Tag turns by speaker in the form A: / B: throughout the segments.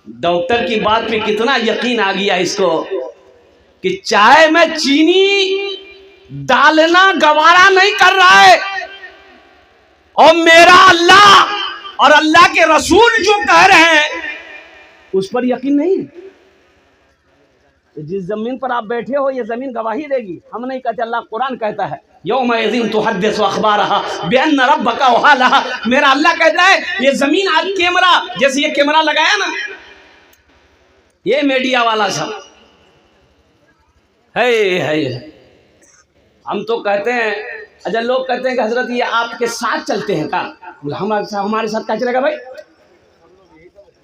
A: Doctor की बात पे कितना यकीन आ गया इसको कि चाय में चीनी डालना गवारा नहीं कर रहा है, और मेरा अल्लाह और अल्लाह के रसूल जो कह रहे हैं उस पर यकीन नहीं है। जिस जमीन पर आप बैठे हो ये जमीन गवाही देगी। हम नहीं कहते, अल्लाह कुरान कहता है यौम तुहद्दिसु अखबारहा बिअन्न रब्बका वहालहा। मेरा अल्लाह कहता है ये जमीन आज कैमरा, जैसे ये कैमरा लगाया ना, ये मीडिया वाला सब है। हम तो कहते हैं, अच्छा लोग कहते हैं कि हजरत ये आपके साथ चलते हैं का? हमारे साथ क्या चलेगा भाई?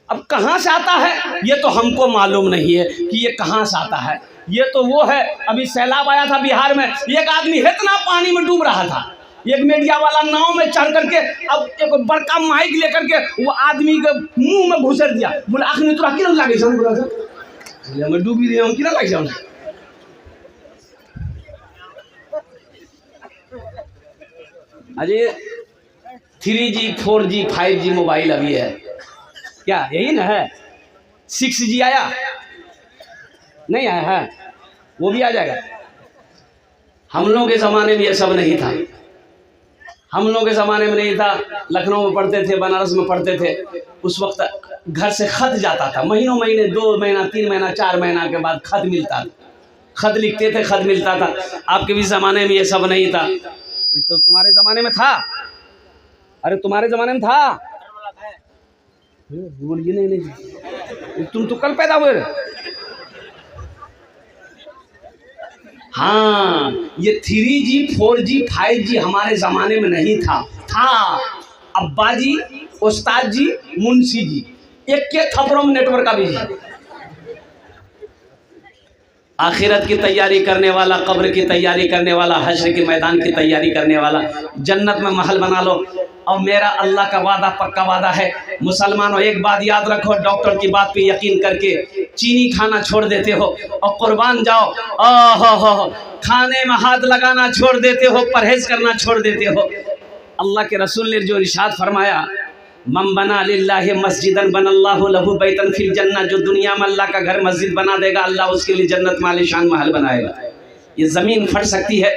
A: अब कहाँ से आता है ये तो हमको मालूम नहीं है कि ये कहाँ से आता है। ये तो वो है, अभी सैलाब आया था बिहार में, एक आदमी इतना पानी में डूब रहा था, एक मीडिया वाला नाव में चढ़ करके अब एक बड़का माइक लेकर के वो आदमी के मुंह में घुसर दिया। बोला आखिर तोरा क्यों लागे जाऊँ? बोला मैं डूबी रही हूँ, क्यों लग जाऊँ? अरे 3G 4G 5G मोबाइल अभी है क्या? यही ना है। 6G आया नहीं आया है, वो भी आ जाएगा। हम लोगों के ज़माने में ये सब नहीं था। हम लोगों के ज़माने में नहीं था। लखनऊ में पढ़ते थे, बनारस में पढ़ते थे, उस वक्त घर से खत जाता था, महीनों महीने 2 महीना 3 महीना 4 महीना के बाद खत मिलता था। खत लिखते थे, खत मिलता था। आपके भी ज़माने में ये सब नहीं था। तो तुम्हारे ज़माने में था? अरे तुम्हारे ज़माने में था? बोलिए नहीं, तुम तो कल पैदा हुए। हाँ, ये 3G 4G 5G हमारे ज़माने में नहीं था। अब्बा जी, उस्ताद जी, मुंशी जी, एक के थप्पड़ों में नेटवर्क का भी। आखिरत की तैयारी करने वाला, कब्र की तैयारी करने वाला, हश्र के मैदान की तैयारी करने वाला, जन्नत में महल बना लो। और मेरा अल्लाह का वादा पक्का वादा है। मुसलमानों एक बात याद रखो, डॉक्टर की बात पे यकीन करके चीनी खाना छोड़ देते हो और कुर्बान जाओ। हो खाने में हाथ लगाना छोड़ देते हो, परहेज करना छोड़ देते हो। अल्लाह के रसूल ने जो इरशाद फरमाया, मम बना लिल्लाहि मस्जिदन बनल्लाहु लहु बैतन फिल जन्नह, जो दुनिया में अल्लाह का घर मस्जिद बना देगा, अल्लाह उसके लिए जन्नत में आलीशान महल बनाएगा। ये ज़मीन फट सकती है,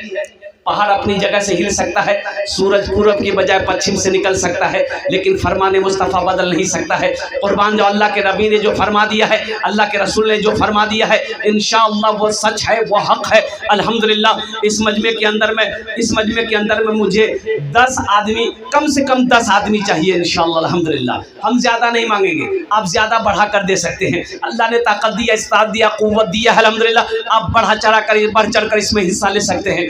A: पहाड़ अपनी जगह से हिल सकता है, सूरज पूरब की बजाय पश्चिम से निकल सकता है, लेकिन फरमाने मुस्तफ़ा बदल नहीं सकता है। कुर्बान जो अल्लाह के नबी ने जो फरमा दिया है, अल्लाह के रसूल ने जो फरमा दिया है, इंशाअल्लाह वो सच है, वो हक है। अल्हम्दुलिल्लाह इस मजमे के अंदर में मुझे 10 आदमी, कम से कम 10 आदमी चाहिए इंशाअल्लाह। अल्हम्दुलिल्लाह हम ज़्यादा नहीं मांगेंगे, आप ज़्यादा बढ़ा कर दे सकते हैं। अल्लाह ने ताकत दिया, इस्तात दिया, क़ुव्वत दिया है, अल्हम्दुलिल्लाह आप बढ़ चढ़ कर इसमें हिस्सा ले सकते हैं।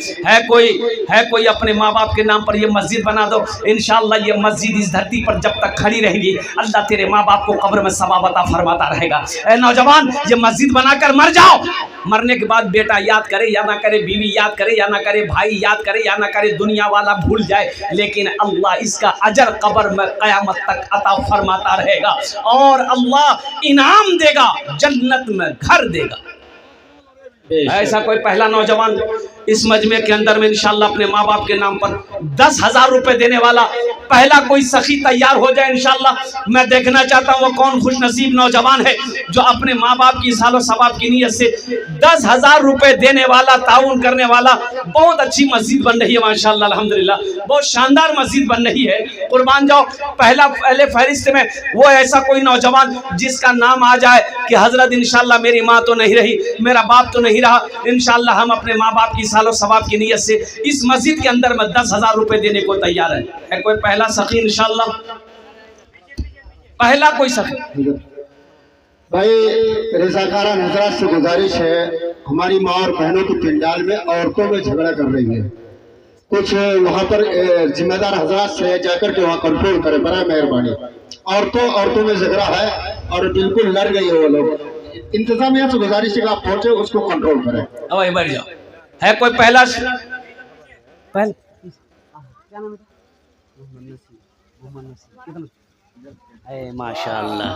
A: है कोई अपने माँ बाप के नाम पर ये मस्जिद बना दो, इंशाअल्लाह ये मस्जिद इस धरती पर जब तक खड़ी रहेगी, अल्लाह तेरे माँ बाप को कब्र में सवाब अता फरमाता रहेगा। ए नौजवान, ये मस्जिद बनाकर मर जाओ। मरने के बाद बेटा याद करे या ना करे, बीवी याद करे या ना करे, भाई याद करे या ना करे, दुनिया वाला भूल जाए, लेकिन अल्लाह इसका अजर कब्र में क़यामत तक अता फरमाता रहेगा। और अल्लाह इनाम देगा, जन्नत में घर देगा। ऐसा कोई पहला नौजवान इस मजमे के अंदर में इंशाअल्लाह अपने माँ बाप के नाम पर 10,000 रुपए देने वाला पहला कोई सखी तैयार हो जाए इंशाअल्लाह। मैं देखना चाहता हूँ वो कौन खुश नसीब नौजवान है जो अपने माँ बाप की सालो सवाब की नीयत से 10,000 रुपए देने वाला, ताउन करने वाला। बहुत अच्छी मस्जिद बन रही है माशाअल्लाह, अल्हम्दुलिल्लाह बहुत शानदार मस्जिद बन रही है। कुर्बान जाओ, पहले फहरिस्त में वो ऐसा कोई नौजवान जिसका नाम आ जाए कि हजरत इंशाअल्लाह मेरी माँ तो नहीं रही, मेरा बाप तो नहीं रहा, इंशाअल्लाह हम अपने माँ बाप की सालो सवाब की नीयत से इस मस्जिद के अंदर में 10,000 रुपए देने को तैयार है कोई पहला सखी इंशाअल्लाह? पहला कोई सखी
B: भाई, रज़ाकारान हज़रात से गुजारिश है, हमारी माँ और बहनों की पिंडाल में औरतों में झगड़ा कर रही है, कुछ वहाँ पर जिम्मेदार हज़रात से जाकर के वहाँ कंट्रोल करें बराए मेहरबानी। औरतों में झगड़ा है और बिल्कुल लड़ गई है वो लोग। इंतजामिया से गुजारिश है कि आप पहुँचे उसको कंट्रोल करें।
A: अब बढ़ जाओ। है कोई पहला क्या नाम है? माशाअल्लाह,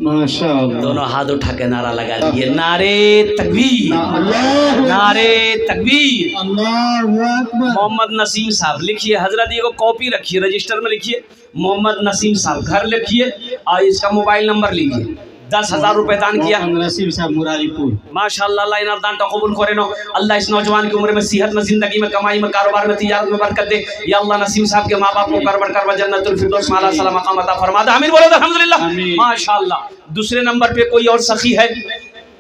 B: माशाअल्लाह।
A: दोनों हाथ उठा के नारा लगा दिए, नारे तकबीर,
B: अल्लाह
A: नारे तकबीर।
B: अल्लाहु अकबर।
A: मोहम्मद नसीम साहब लिखिए, हजरत ये को कॉपी रखिए, रजिस्टर में लिखिए मोहम्मद नसीम साहब, घर लिखिए और इसका मोबाइल नंबर लीजिए। 10,000 रुपए दान किया।
B: नसीम साहब मुरारीपुर।
A: माशाअल्लाह, अल्लाह इनाम दान तो कबूल करे नो। अल्लाह इस नौजवान की उम्र में, सेहत में, जिंदगी में, कमाई में, कारोबार में, तिजारत में बरकत दे। या अल्लाह नसीम साहब के माँ बाप को करबट करवा जन्नतुल फिरदौस में आला सलाम मकाम अता फरमा दे। आमीन बोलो अल्हम्दुलिल्लाह। माशाअल्लाह। दूसरे नंबर पे कोई और सखी है,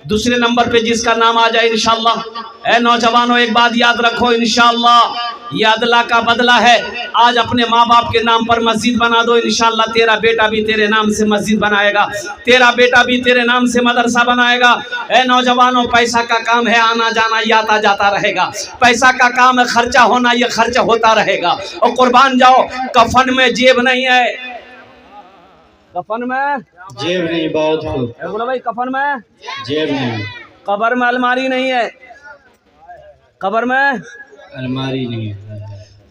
A: दूसरे नंबर पे जिसका नाम आ जाए इंशाअल्लाह। ए नौजवानों, एक बात याद रखो, इंशाअल्लाह ये अदला का बदला है। आज अपने माँ बाप के नाम पर मस्जिद बना दो, इंशाअल्लाह तेरा बेटा भी तेरे नाम से मस्जिद बनाएगा, तेरा बेटा भी तेरे नाम से मदरसा बनाएगा। ए नौजवानों, पैसा का काम है आना जाना, ये आता जाता रहेगा। पैसा का काम है खर्चा होना, ये खर्चा होता रहेगा। और कुर्बान जाओ, कफन में जेब नहीं है, कफन में
B: जेब नहीं, बहुत खूब।
A: बोलो भाई, कफन में
B: जेब नहीं,
A: कब्र में अलमारी नहीं है, कब्र में
B: अलमारी नहीं है,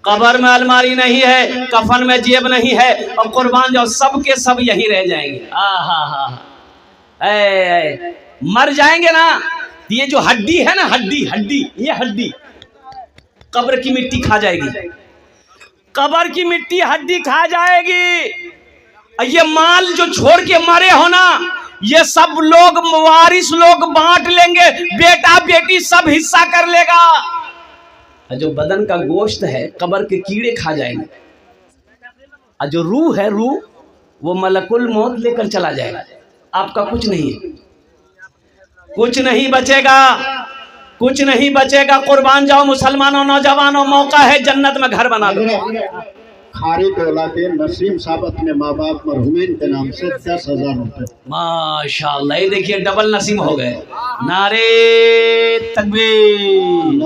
A: कब्र में अलमारी नहीं है, कफन में जेब नहीं है। और कुर्बान जाओ, सब के सब यही रह जाएंगे। मर जाएंगे ना, ये जो हड्डी है ना, हड्डी हड्डी, ये हड्डी कब्र की मिट्टी खा जाएगी, कब्र की मिट्टी हड्डी खा जाएगी। ये माल जो छोड़ के मरे हो ना, ये सब लोग वारिस लोग बांट लेंगे, बेटा बेटी सब हिस्सा कर लेगा। जो बदन का गोश्त है कब्र के कीड़े खा जाएंगे, और जो रूह है, रूह वो मलकुल मौत लेकर चला जाएगा। आपका कुछ नहीं है, कुछ नहीं बचेगा, कुछ नहीं बचेगा। कुर्बान जाओ मुसलमानों, नौजवानों, मौका है, जन्नत में घर बना लो।
B: खारी टोला के नसीम साहब अपने माँ बाप मरहुमीन के नाम से 10,000 रुपए।
A: माशाअल्लाह, ये देखिए डबल नसीम हो गए। नारे तकबीर।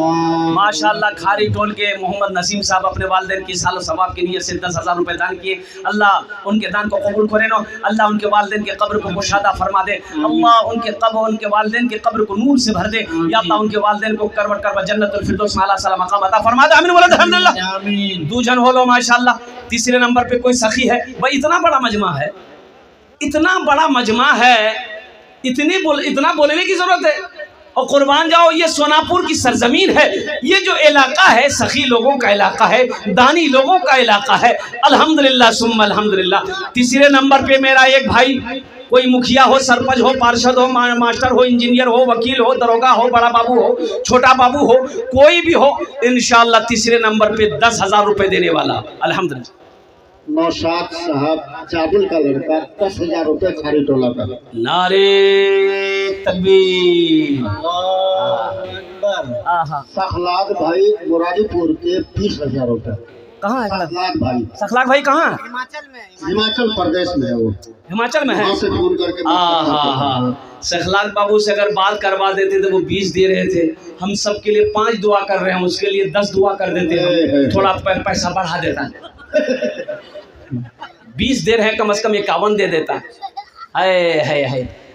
A: माशाअल्लाह, खारी टोल के मोहम्मद नसीम साहब अपने वालिदैन की साल सवाब के नियत से 10,000 रुपए दान किए। अल्लाह उनके दान को कबूल करे नो। अल्लाह उनके वालिदैन के कब्र को कुशादा फरमा दे। अल्लाह उनके वालिदैन के कब्र को नूर से भर दे। या अल्लाह उनके वालिदैन को करवट करवा जन्नतुल फिरदौस में आला सलाम मकाम अता फरमा दे। आमीन बोलो अल्हम्दुलिल्लाह।
B: आमीन।
A: दूजन हो लो माशाअल्लाह। तीसरे नंबर पे कोई सखी है। भाई इतना बड़ा मजमा है, इतना बड़ा मजमा है, इतना बोलने की जरूरत है। और कुर्बान जाओ, ये सोनापुर की सरजमीन है, ये जो इलाका है सखी लोगों का इलाका है, दानी लोगों का इलाका है। अल्हम्दुलिल्लाह सुम्मा अल्हम्दुलिल्लाह। तीसरे नंबर पे मेरा एक भाई, कोई मुखिया हो, सरपंच हो, पार्षद हो, मास्टर हो, इंजीनियर हो, वकील हो, दरोगा हो, बड़ा बाबू हो, छोटा बाबू हो, कोई भी हो, इंशाअल्लाह तीसरे नंबर पे 10,000 रुपए देने वाला। अल्हम्दुलिल्लाह।
B: नौशाद साहब चाबुल का लड़का 10,000 रुपए खारी टोला का।
A: नारे तकबीर।
B: सखलाद भाई मुरारीपुर के 20,000 रुपए।
A: कहाँ है
B: सखलाद भाई?
A: सखलाग भाई कहाँ?
B: हिमाचल प्रदेश में है वो।
A: हिमाचल में है।
B: वहाँ से फोन करके
A: सखलाग बाबू से अगर बात करवा देते तो वो 20 दे रहे थे, हम सबके लिए 5 दुआ कर रहे हैं, उसके लिए 10 दुआ कर देते हैं, थोड़ा पैसा बढ़ा देता है। 20 दे रहे हैं, कम से कम 51 दे देता है।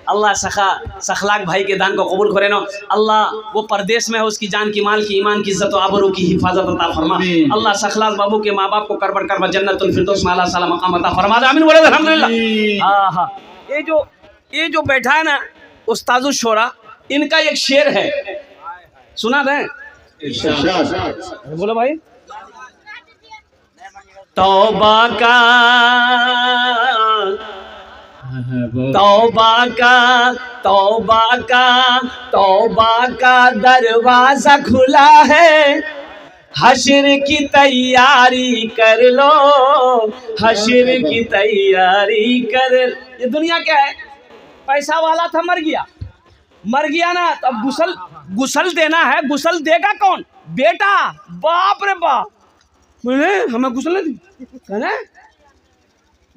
A: अल्लाह सखलाग भाई के दान को कबूल करे ना। अल्लाह वो परदेश में है, उसकी जान की, माल की, ईमान की, इज्जत और आबरू की हिफाजत अता फरमा। अल्लाह सखलाग बाबू के माँ बाप को करबट करवा जन्नतुल फिरदौस में आला सलाम मकाम अता फरमा। आमीन बोले अल्हम्दुलिल्लाह। ये जो बैठा है ना उस्तादुल शोरा, इनका एक शेर है, सुना दें? बोलो भाई। तौबा का तौबा का तौबा का तौबा का दरवाजा खुला है, हश्र की तैयारी कर लो, हश्र की तैयारी कर। ये दुनिया क्या है? पैसा वाला था, मर गया ना, तो अब गुसल देना है। गुसल देगा कौन? बेटा। बाप रे बाप, हमें गुसल नहीं दी,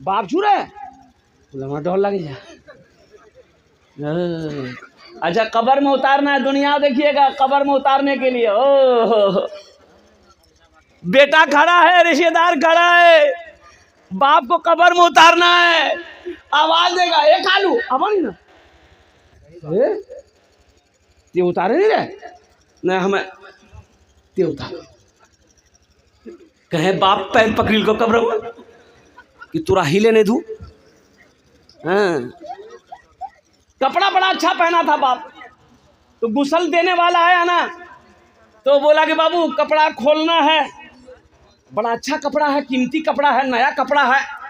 A: बाप छू रहा है, डर लग जा। अच्छा, कब्र में उतारना है, दुनिया देखिएगा कब्र में उतारने के लिए। ओ बेटा खड़ा है, रिश्तेदार खड़ा है, बाप को कब्र में उतारना है, आवाज देगा, ये खालू आवाज ना, ये उतारे नहीं रहे, नहीं हमें ते उतार। कहे बाप पैर पकड़ को कब्र में कि तुरा हिले नहीं दू, हाँ। कपड़ा बड़ा अच्छा पहना था बाप, तो गुसल देने वाला आया ना, तो बोला कि बाबू कपड़ा खोलना है, बड़ा अच्छा कपड़ा है, कीमती कपड़ा है, नया कपड़ा है।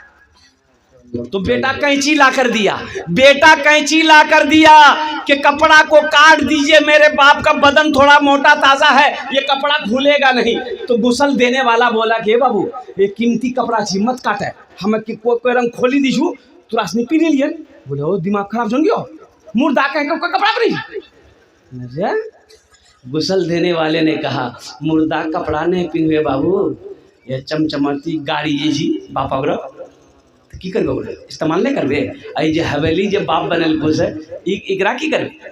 A: तो बेटा कैंची ला कर दिया, बेटा कैंची ला कर दिया कि कपड़ा को काट दीजिए, मेरे बाप का बदन थोड़ा मोटा ताजा है, ये कपड़ा खुलेगा नहीं। तो गुसल देने वाला बोला कि बाबू ये कीमती कपड़ा छी, मत काटे, हमें कोई रंग खोली दीजू तो रासनी पी लिए। बोले ओ दिमाग खराब सुन गयो, मुर्दा कह के कपड़ा पड़ी। गुसल देने वाले ने कहा मुर्दा कपड़ा नहीं पिन्हे बाबू, ये चमचमाती गाड़ी ये जी बापा तो की करबे, इस्तेमाल नहीं करबे, आई जे हवेली जे बाप बनल घुसे इकरा की करबे।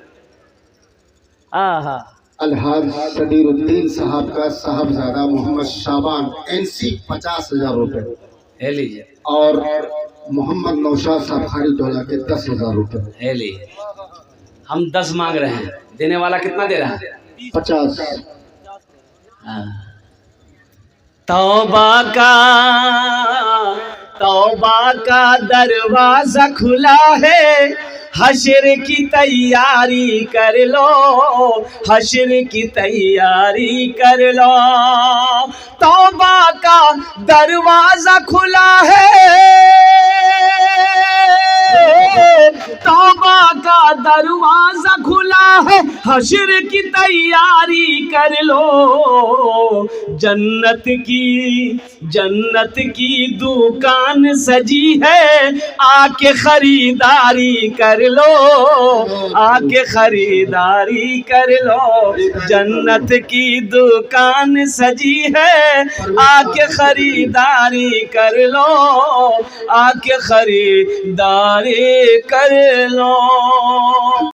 A: आहा
B: अलहाज सदीरुद्दीन साहब का साहबजादा मोहम्मद शाबान NC 50,000 रुपये,
A: है लीजिए,
B: और मोहम्मद नौशाद साहब खारी टोला के 10,000 रुपये।
A: है लीजिए, हम 10 मांग रहे हैं, देने वाला कितना दे रहा है?
B: 50।
A: तौबा का दरवाजा खुला है, हश्र की तैयारी कर लो, हश्र की तैयारी कर लो। तौबा का दरवाजा खुला है, तौबा का दरवाजा खुला है, हश्र की तैयारी कर लो। जन्नत की दुकान सजी है, आके खरीदारी कर लो, आके खरीदारी कर लो। जन्नत की दुकान सजी है, आके खरीदारी कर लो, आके खरीदारी कर लो।